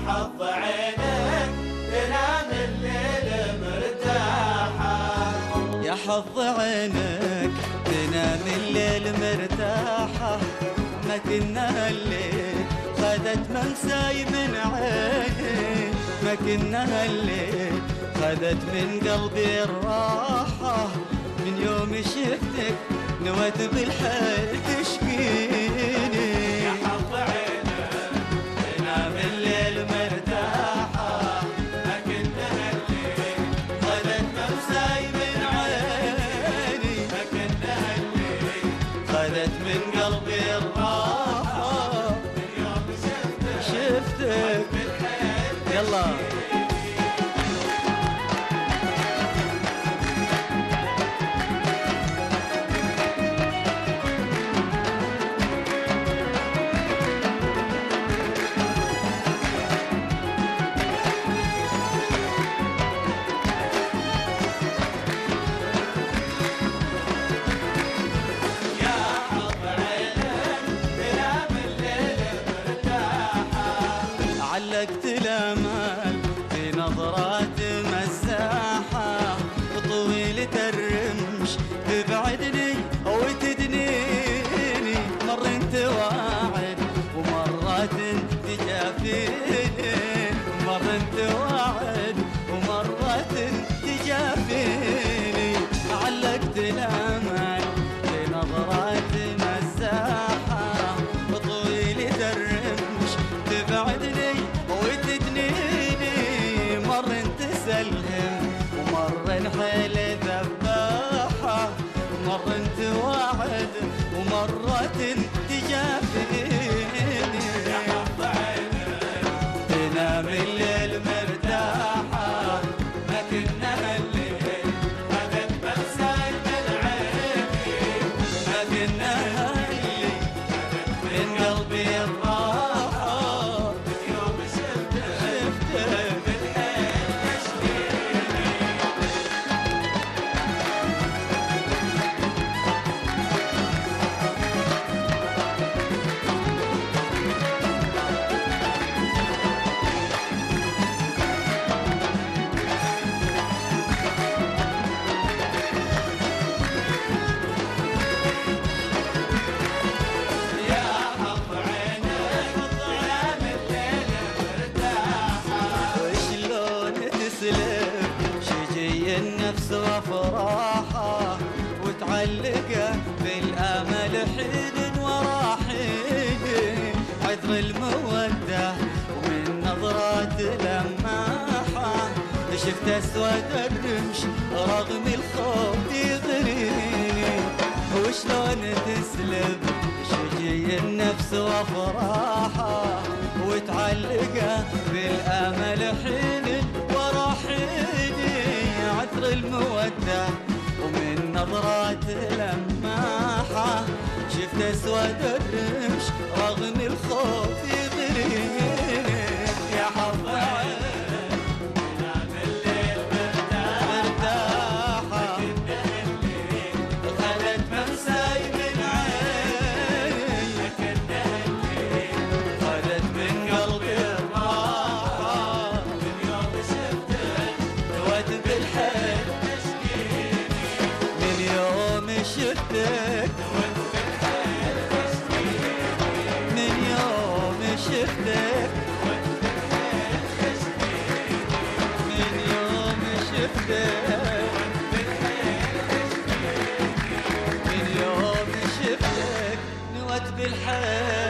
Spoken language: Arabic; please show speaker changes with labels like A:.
A: حظ عينك تنام الليل مرتاحة،
B: يا حظ عينك تنام الليل مرتاحة، ما كنا الليل خذت منساي من عيني، ما كنا الليل خذت من قلبي الراحة، من يوم شفتك نويت بالحيل تشقيني.
A: يا حظ عينك تنام الليل مرتاحة، ما كنا الليل
B: خذت منساي من عيني،
A: ما كنا الليل
B: خذت من قلبي الراحة،
A: من يوم
B: شفتك
A: بالحيل
B: يلا. علقت الامل في نظرات مزاحة، طويلة الرمش تبعدني وتدنيني، مرة تواعد ومرات تجافيني، مرة تواعد ومرات تجافيني. علقت الامل في نظرات مزاحة، طويلة الرمش تبعدني وتدنيني، مرة تسلم ومرة حيل ذباحة، مرة توعد ومرة تجافيني.
A: يا حظ عينك
B: تنام الليل مرتاحة،
A: ما كنا الليل خذت منساي من عيني،
B: ما كنا اللي من قلبي الراحة،
A: يوم شفتك بالحيل تشقيني. يا حظ عينك تنام الليل مرتاحة،
B: وشلون تسلم شجي النفس وافراحه، وتعلقه بالامل حين ورا حين، عذر الموده ومن نظرات لماحه، شفت اسود الرمش رغم الخوف يغريني. وشلون تسلم شجي النفس وافراحه، وتعلقه بالامل حين ورا حين، عطر الموده ومن نظرات لماحه، شفت اسود الرمش رغم الخوف يغريني. يا حظ عينك
A: تنام الليل
B: مرتاحه، خذت منساي من عيني،
A: كنا الليل
B: خذت من قلبي الراحة،
A: من يوم شفتك
B: نويت بالحيل
A: تشقيني،
B: من يوم شفتك، من يوم شفتك، من يوم شفتك، من يوم شفتك نويت بالحيل